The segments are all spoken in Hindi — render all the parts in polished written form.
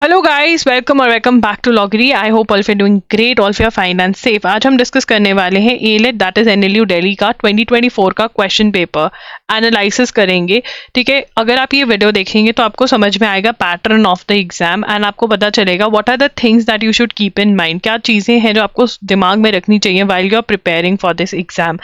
Hello guys, welcome back to लॉगरी। I hope all of you doing great, all of you are fine and safe. आज हम डिस्कस करने वाले हैं AILET that is NLU Delhi का 2024 का क्वेश्चन पेपर एनालिसिस करेंगे। ठीक है, अगर आप ये वीडियो देखेंगे तो आपको समझ में आएगा pattern of the exam and आपको पता चलेगा what are the things that you should keep in mind. क्या चीज़ें हैं जो आपको दिमाग में रखनी चाहिए while you are preparing for this exam.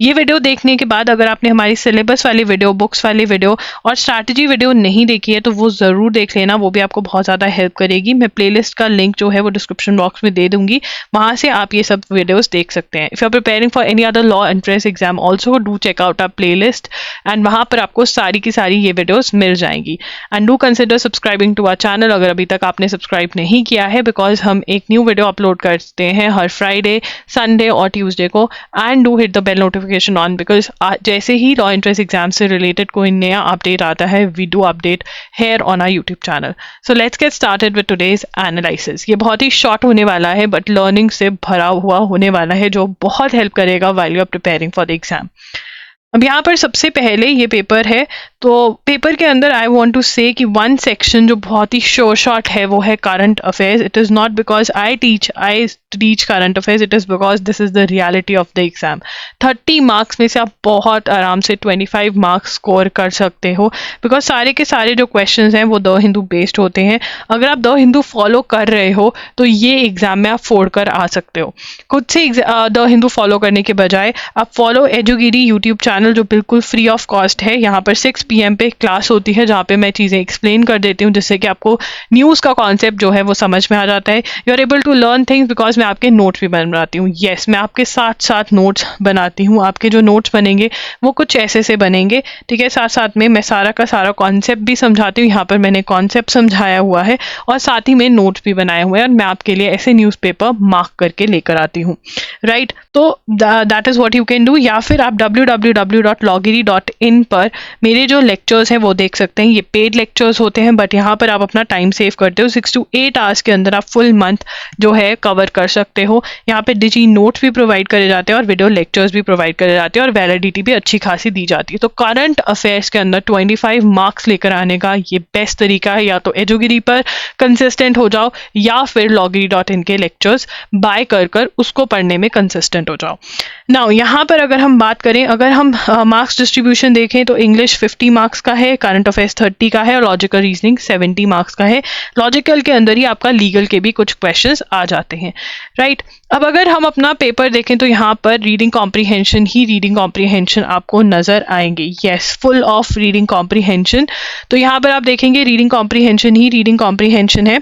ये वीडियो देखने के बाद अगर आपने हमारी सिलेबस वाली वीडियो, बुक्स वाली वीडियो और स्ट्रैटेजी वीडियो नहीं देखी है तो वो ज़रूर देख लेना, वो भी आपको बहुत ज़्यादा हेल्प करेगी। मैं प्लेलिस्ट का लिंक जो है वो डिस्क्रिप्शन बॉक्स में दे दूंगी, वहां से आप ये सब वीडियोस देख सकते हैं। If you are preparing for any other law entrance exam also do check out our playlist and वहां पर आपको सारी की सारी ये वीडियोस मिल जाएंगी। And do consider subscribing to our channel अगर अभी तक आपने सब्सक्राइब नहीं किया है, बिकॉज हम एक न्यू वीडियो अपलोड करते हैं हर फ्राइडे, संडे और ट्यूसडे को। And do hit the bell notification on, because जैसे ही लॉ एंट्रेंस एग्जाम से रिलेटेड कोई नया अपडेट आता है, we do update here on our YouTube channel. So let's get started with today's analysis. ये बहुत ही शॉर्ट होने वाला है बट लर्निंग से भरा हुआ होने वाला है, जो बहुत हेल्प करेगा while you are preparing for the exam. अब यहाँ पर सबसे पहले ये पेपर है, तो पेपर के अंदर आई वांट टू से कि वन सेक्शन जो बहुत ही शॉर्ट है वो है current affairs. It is not because I teach current affairs, it is because this is the reality of the exam. 30 marks में से आप बहुत आराम से 25 मार्क्स स्कोर कर सकते हो, बिकॉज सारे के सारे जो क्वेश्चन हैं वो द हिंदू बेस्ड होते हैं। अगर आप द हिंदू फॉलो कर रहे हो तो ये एग्जाम में आप फोड़ कर आ सकते हो। खुद से द हिंदू फॉलो करने के बजाय आप फॉलो एजुगिरी यूट्यूब चैनल, जो बिल्कुल फ्री ऑफ कॉस्ट है। यहाँ पर 6 PM पे क्लास होती है जहाँ पे मैं चीज़ें एक्सप्लेन कर देती हूँ, जिससे कि आपको न्यूज़ का कॉन्सेप्ट जो है वो समझ में आ जाता है। You are able to learn things because मैं आपके नोट्स भी बनाती हूँ। येस, मैं आपके साथ साथ नोट्स बनाती हूँ। आपके जो नोट्स बनेंगे वो कुछ ऐसे से बनेंगे, ठीक है। साथ साथ में मैं सारा का सारा कॉन्सेप्ट भी समझाती हूँ। यहाँ पर मैंने कॉन्सेप्ट समझाया हुआ है और साथ ही में नोट्स भी बनाए हुए हैं, और मैं आपके लिए ऐसे न्यूज़पेपर मार्क करके लेकर आती हूँ, राइट। तो that is what you can do. या फिर आप www.logiri.in पर मेरे जो लेक्चर्स हैं वो देख सकते हैं। ये पेड लेक्चर्स होते हैं बट यहाँ पर आप अपना टाइम सेव करते हो। 6 to 8 आवर्स के अंदर आप फुल मंथ जो है कवर कर सकते हो। यहाँ पे डिजी नोट्स भी प्रोवाइड करे जाते हैं और वीडियो लेक्चर्स भी प्रोवाइड करे जाते हैं, और वैलिडिटी भी अच्छी खासी दी जाती है। तो करंट अफेयर्स के अंदर 25 मार्क्स लेकर आने का ये बेस्ट तरीका है। या तो एजुगिरी पर कंसिस्टेंट हो जाओ या फिर logiri.in के लेक्चर्स बाय कर उसको पढ़ने में कंसिस्टेंट हो जाओ। नाउ यहाँ पर अगर हम बात करें, अगर हम मार्क्स डिस्ट्रीब्यूशन देखें तो इंग्लिश 50 मार्क्स का है, करंट अफेयर्स 30 का है और लॉजिकल रीजनिंग 70 मार्क्स का है। लॉजिकल के अंदर ही आपका लीगल के भी कुछ क्वेश्चंस आ जाते हैं, राइट। अब अगर हम अपना पेपर देखें तो यहाँ पर रीडिंग कॉम्प्रीहेंशन आपको नजर आएंगे। Yes, full of reading comprehension. तो यहाँ पर आप देखेंगे रीडिंग कॉम्प्रीहेंशन है।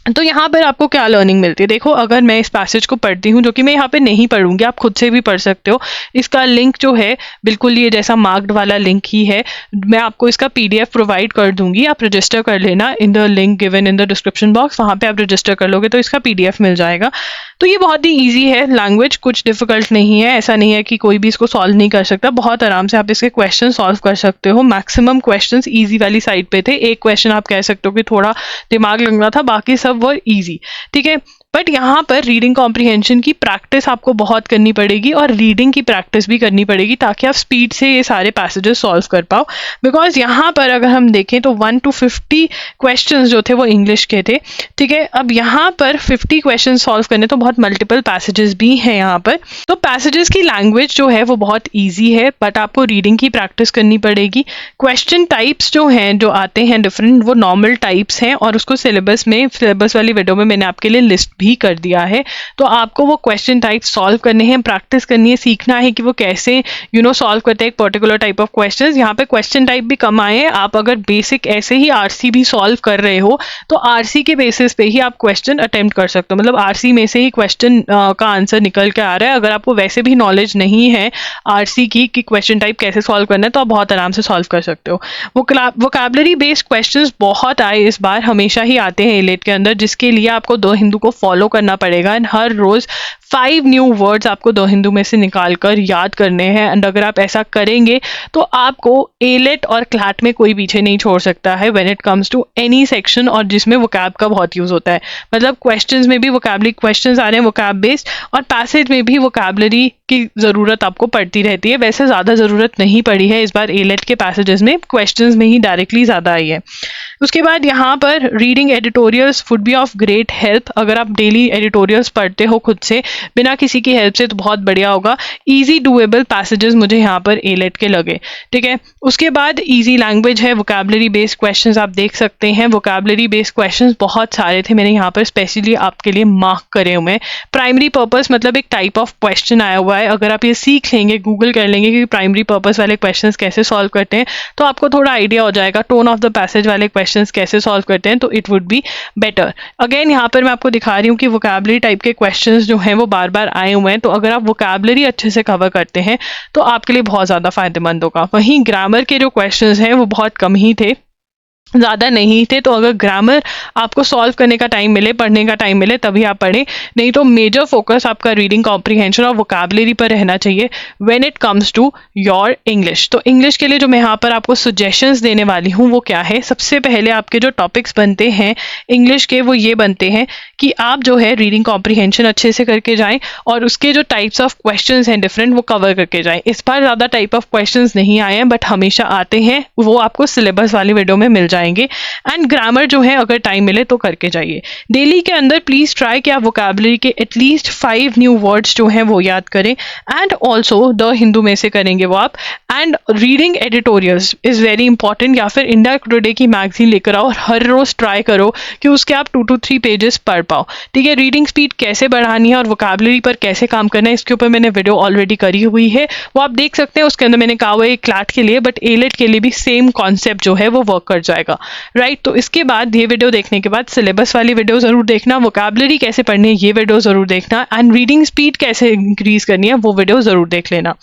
तो यहाँ पर आपको क्या लर्निंग मिलती है, देखो। अगर मैं इस पैसेज को पढ़ती हूँ, जो कि मैं यहाँ पे नहीं पढ़ूंगी, आप खुद से भी पढ़ सकते हो। इसका लिंक जो है बिल्कुल ये जैसा मार्क्ड वाला लिंक ही है। मैं आपको इसका PDF प्रोवाइड कर दूंगी, आप रजिस्टर कर लेना in the link given in the description box. वहाँ पे आप रजिस्टर कर लोगे तो इसका PDF मिल जाएगा। तो ये बहुत ही ईजी है, लैंग्वेज कुछ डिफिकल्ट नहीं है। ऐसा नहीं है कि कोई भी इसको सॉल्व नहीं कर सकता, बहुत आराम से आप इसके क्वेश्चन सॉल्व कर सकते हो। मैक्सिमम क्वेश्चन ईजी वाली साइड पे थे। एक क्वेश्चन आप कह सकते हो कि थोड़ा दिमाग लगना था, बाकी सब वो ईजी, ठीक है। बट यहाँ पर रीडिंग कॉम्प्रीहेंशन की प्रैक्टिस आपको बहुत करनी पड़ेगी और रीडिंग की प्रैक्टिस भी करनी पड़ेगी, ताकि आप स्पीड से ये सारे पैसेजेस सॉल्व कर पाओ। बिकॉज यहाँ पर अगर हम देखें तो 1 to 50 क्वेश्चंस जो थे वो इंग्लिश के थे, ठीक है। अब यहाँ पर 50 क्वेश्चन सॉल्व करने तो बहुत मल्टीपल पैसेजेस भी हैं यहाँ पर। तो पैसेजेस की लैंग्वेज जो है वो बहुत ईजी है, बट आपको रीडिंग की प्रैक्टिस करनी पड़ेगी। क्वेश्चन टाइप्स जो हैं, जो आते हैं डिफरेंट, वो नॉर्मल टाइप्स हैं, और उसको सिलेबस वाली वीडियो में मैंने आपके लिए लिस्ट भी कर दिया है। तो आपको वो क्वेश्चन टाइप सॉल्व करने हैं, प्रैक्टिस करनी है, सीखना है कि वो कैसे सॉल्व करते हैं एक पर्टिकुलर टाइप ऑफ क्वेश्चंस। यहाँ पे क्वेश्चन टाइप भी कम आए हैं। आप अगर बेसिक ऐसे ही RC भी सॉल्व कर रहे हो तो RC के बेसिस पे ही आप क्वेश्चन अटेम्प्ट कर सकते हो। मतलब RC में से ही क्वेश्चन का आंसर निकल के आ रहा है। अगर आपको वैसे भी नॉलेज नहीं है RC की कि क्वेश्चन टाइप कैसे सॉल्व करना है, तो आप बहुत आराम से सॉल्व कर सकते हो। वोकैबुलरी बेस्ड क्वेश्चंस बहुत आए इस बार, हमेशा ही आते हैं एलेट के अंदर, जिसके लिए आपको दो हिंदू को फॉलो करना पड़ेगा। एंड हर रोज 5 न्यू वर्ड्स आपको दो हिंदू में से निकाल कर याद करने हैं। एंड अगर आप ऐसा करेंगे तो आपको एलेट और क्लैट में कोई पीछे नहीं छोड़ सकता है when it comes to any section, और जिसमें वोकैब का बहुत यूज होता है। मतलब क्वेश्चंस में भी वोकैबुलरी क्वेश्चंस आ रहे हैं वोकैब बेस्ड, और पैसेज में भी वोकैबुलरी की जरूरत आपको पड़ती रहती है। वैसे ज्यादा जरूरत नहीं पड़ी है इस बार एलेट के पैसेजेस में, क्वेश्चंस में ही डायरेक्टली ज्यादा आई है, उसके बाद यहाँ पर reading editorials would be of great help. अगर आप डेली एडिटोरियल्स पढ़ते हो खुद से बिना किसी की हेल्प से तो बहुत बढ़िया होगा। ईजी डूएबल पैसेजेस मुझे यहाँ पर एलेट के लगे, ठीक है। उसके बाद ईजी लैंग्वेज है, वोकैबुलरी बेस्ड क्वेश्चंस आप देख सकते हैं। वोकैबुलरी बेस्ड क्वेश्चंस बहुत सारे थे, मैंने यहाँ पर स्पेशली आपके लिए मार्क करे हुए हैं। प्राइमरी पर्पस मतलब एक टाइप ऑफ क्वेश्चन आया हुआ है, अगर आप ये सीख लेंगे, गूगल कर लेंगे कि प्राइमरी पर्पस वाले क्वेश्चंस कैसे सॉल्व करते हैं तो आपको थोड़ा आइडिया हो जाएगा। टोन ऑफ द पैसेज वाले क्वेश्चंस कैसे सॉल्व करते हैं तो it would be better. Again यहाँ पर मैं आपको दिखा रही हूँ कि वोकैबुलरी टाइप के क्वेश्चंस जो हैं वो बार बार आए हुए हैं, तो अगर आप वोकैबुलरी अच्छे से कवर करते हैं तो आपके लिए बहुत ज़्यादा फायदेमंद होगा। वहीं ग्रामर के जो क्वेश्चंस हैं वो बहुत कम ही थे, ज़्यादा नहीं थे, तो अगर ग्रामर आपको सॉल्व करने का टाइम मिले, पढ़ने का टाइम मिले तभी आप पढ़ें, नहीं तो मेजर फोकस आपका रीडिंग कॉम्प्रिहेंशन और वोकैबुलरी पर रहना चाहिए when it comes to your English. तो इंग्लिश के लिए जो मैं यहाँ पर आपको सजेशंस देने वाली हूँ वो क्या है, सबसे पहले आपके जो टॉपिक्स बनते हैं इंग्लिश के वो ये बनते हैं कि आप जो है रीडिंग कॉम्प्रिहेंशन अच्छे से करके जाएँ और उसके जो टाइप्स ऑफ क्वेश्चन हैं डिफरेंट वो कवर करके जाएँ। इस बार ज़्यादा टाइप ऑफ क्वेश्चन नहीं आए हैं बट हमेशा आते हैं, वो आपको सिलेबस वाली वीडियो में मिल जाएंगे। एंड ग्रामर जो है अगर टाइम मिले तो करके जाइए। डेली के अंदर प्लीज ट्राई कि आप वोकैबुलरी के एटलीस्ट 5 न्यू वर्ड्स जो हैं वो याद करें एंड ऑल्सो द हिंदू में से करेंगे वो आप। And reading editorials is very important, या फिर इंडिया टुडे की मैगजीन लेकर आओ और हर रोज ट्राई करो कि उसके आप 2 to 3 पेजेस पढ़ पाओ, ठीक है। रीडिंग स्पीड कैसे बढ़ानी है और वोकैबुलरी पर कैसे काम करना है इसके ऊपर मैंने वीडियो ऑलरेडी करी हुई है, वो आप देख सकते हैं। उसके अंदर मैंने कहा हुआ है क्लैट के लिए, बट एलेट के लिए भी सेम कॉन्सेप्ट जो है वो वर्क कर जाएगा, राइट। तो इसके बाद ये वीडियो देखने के बाद सिलेबस वाली वीडियो जरूर देखना, वोकैबुलरी कैसे पढ़नी है ये वीडियो जरूर देखना, एंड रीडिंग स्पीड कैसे इंक्रीज करनी है वो वीडियो जरूर देख लेना।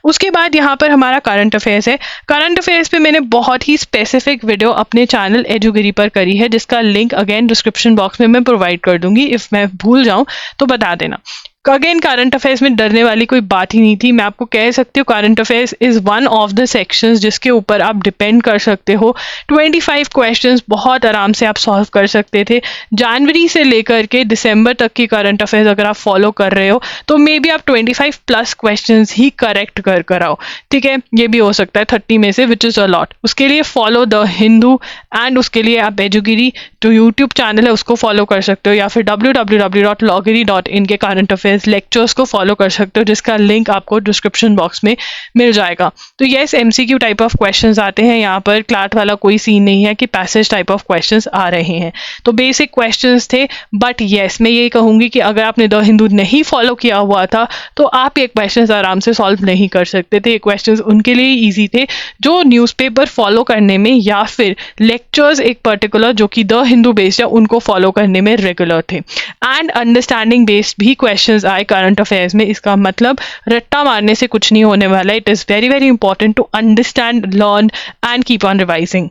उसके बाद यहाँ पर हमारा करंट अफेयर्स है। करंट अफेयर्स पे मैंने बहुत ही स्पेसिफिक वीडियो अपने चैनल एजुगिरी पर करी है, जिसका लिंक अगेन डिस्क्रिप्शन बॉक्स में मैं प्रोवाइड कर दूंगी, इफ मैं भूल जाऊं तो बता देना। अगेन करंट अफेयर्स में डरने वाली कोई बात ही नहीं थी, मैं आपको कह सकती हूँ current affairs is one of the sections जिसके ऊपर आप डिपेंड कर सकते हो। 25 क्वेश्चंस बहुत आराम से आप सॉल्व कर सकते थे। जनवरी से लेकर के दिसंबर तक की करंट अफेयर्स अगर आप फॉलो कर रहे हो तो मे बी आप 25 प्लस क्वेश्चंस ही करेक्ट कर आओ, ठीक है। ये भी हो सकता है 30 में से, विच इज़ अ लॉट। उसके लिए फॉलो द हिंदू एंड उसके लिए आप एजुगिरी जो यूट्यूब चैनल है उसको फॉलो कर सकते हो, या फिर www.loggery.in के करंट अफेयर्स लेक्चर्स को फॉलो कर सकते हो, जिसका लिंक आपको डिस्क्रिप्शन बॉक्स में मिल जाएगा। तो yes, MCQ type of questions आते हैं, यहाँ पर क्लैट वाला कोई सीन नहीं है कि पैसेज टाइप ऑफ क्वेश्चंस आ रहे हैं। तो बेसिक क्वेश्चंस थे, बट यस मैं ये कहूँगी कि अगर आपने द हिंदू नहीं फॉलो किया हुआ था तो आप ये क्वेश्चंस आराम से सॉल्व नहीं कर सकते थे। ये क्वेश्चंस उनके लिए ईजी थे जो न्यूज़पेपर फॉलो करने में या फिर लेक्चर्स एक पर्टिकुलर जो कि द हिंदू बेस्ड है उनको फॉलो करने में रेगुलर थे। एंड अंडरस्टैंडिंग बेस्ड भी क्वेश्चंस आए करंट अफेयर्स में, इसका मतलब रट्टा मारने से कुछ नहीं होने वाला। It is very very important to understand, learn and keep on revising.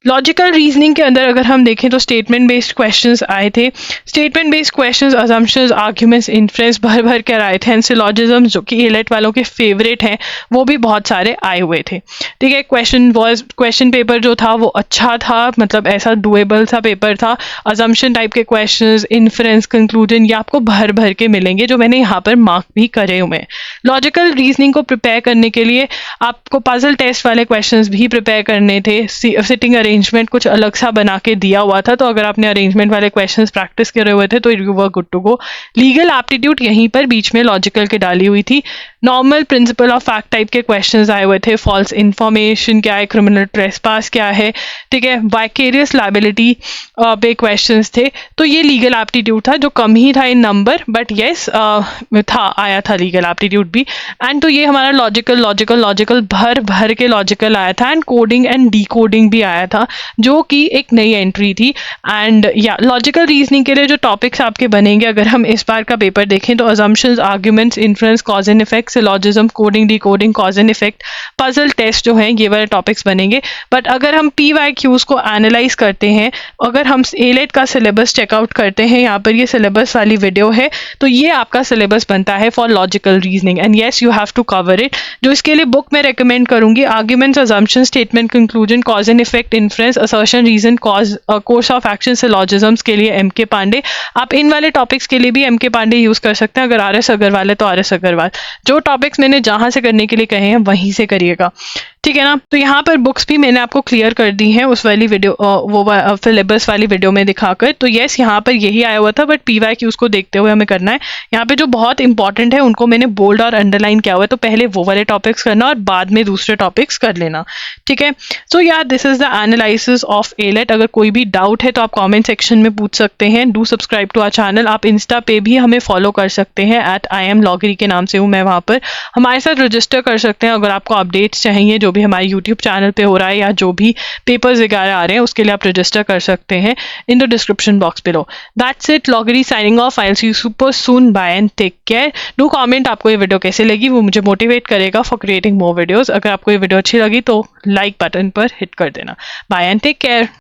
Logical reasoning के अंदर अगर हम देखें तो स्टेटमेंट बेस्ड क्वेश्चंस आए थे। Statement based questions, assumptions, arguments, inference भर के आए थे। एंड सिलॉजिज्म जो कि एलेट वालों के फेवरेट हैं वो भी बहुत सारे आए हुए थे, ठीक है। क्वेश्चन पेपर जो था वो अच्छा था, मतलब ऐसा डुएबल सा पेपर था। अजम्पशन टाइप के क्वेश्चंस, इन्फ्रेंस, कंक्लूजन ये आपको भर के मिलेंगे जो मैंने यहाँ पर मार्क भी करे हुए हैं। लॉजिकल रीजनिंग को प्रिपेयर करने के लिए आपको पजल टेस्ट वाले क्वेश्चंस भी प्रिपेयर करने थे। सिटिंग अरेंजमेंट कुछ अलग सा बना के दिया हुआ था, तो अगर आपने अरेंजमेंट वाले क्वेश्चंस प्रैक्टिस करे हुए थे तो you were good to go. Legal aptitude यहीं पर बीच में लॉजिकल के डाली हुई थी। Normal principle of fact type के क्वेश्चंस आए हुए थे। फॉल्स इन्फॉर्मेशन क्या है, क्रिमिनल ट्रेसपास क्या है, ठीक है। वाइकेरियस लायबिलिटी पे क्वेश्चंस थे। तो ये लीगल एप्टीट्यूड था जो कम ही था इन नंबर, बट येस आया था लीगल एप्टीट्यूड भी। एंड तो ये हमारा लॉजिकल भर के लॉजिकल आया था। एंड कोडिंग एंड डीकोडिंग भी आया था जो कि एक नई एंट्री थी। एंड या लॉजिकल रीजनिंग के लिए जो टॉपिक्स आपके बनेंगे अगर हम इस बार का पेपर देखें तो assumptions, arguments, inference, cause and effect, syllogism, coding, decoding, cause and effect, puzzle test जो हैं ये वाले टॉपिक्स बनेंगे। बट अगर हम PYQs को एनालाइज करते हैं, अगर हम एलेट का सिलेबस चेकआउट करते हैं, यहाँ पर ये सिलेबस वाली वीडियो है, तो ये आपका सिलेबस बनता है for logical reasoning and yes you have to cover it. जो इसके लिए बुक मैं रेकमेंड करूंगी, arguments, assumption, statement, conclusion, cause and effect, inference, assertion, reason, cause, course of action, syllogisms के लिए MK पांडे। आप इन वाले टॉपिक्स के लिए भी MK पांडे यूज कर सकते हैं। अगर RS अग्रवाल है तो RS अग्रवाल। जो टॉपिक्स मैंने जहां से करने के लिए कहे हैं वहीं से करिएगा, ठीक है ना। तो यहाँ पर बुक्स भी मैंने आपको क्लियर कर दी हैं उस वाली वीडियो, वो सिलेबस वाली वीडियो में दिखाकर। तो यस, यहाँ पर यही आया हुआ था, बट PYQs को देखते हुए हमें करना है। यहाँ पे जो बहुत इंपॉर्टेंट है उनको मैंने बोल्ड और अंडरलाइन किया हुआ है, तो पहले वो वाले टॉपिक्स करना और बाद में दूसरे टॉपिक्स कर लेना, ठीक है। सो यार, this is the analysis of AILET. अगर कोई भी डाउट है तो आप कॉमेंट सेक्शन में पूछ सकते हैं। Do subscribe to our channel. आप इंस्टा पे भी हमें फॉलो कर सकते हैं, @IamLoggery के नाम से हूँ मैं वहाँ पर। हमारे साथ रजिस्टर कर सकते हैं अगर आपको अपडेट्स चाहिए जो भी हमारे यूट्यूब चैनल पे हो रहा है, या जो भी पेपर्स वगैरह आ रहे हैं उसके लिए आप रजिस्टर कर सकते हैं in the description box below. That's it, लॉगरी signing off. I will see you super soon, bye and take care. Do comment आपको ये वीडियो कैसे लगी, वो मुझे मोटिवेट करेगा फॉर क्रिएटिंग मोर वीडियोस। अगर आपको ये वीडियो अच्छी लगी तो लाइक बटन पर हिट कर देना। Bye and take care.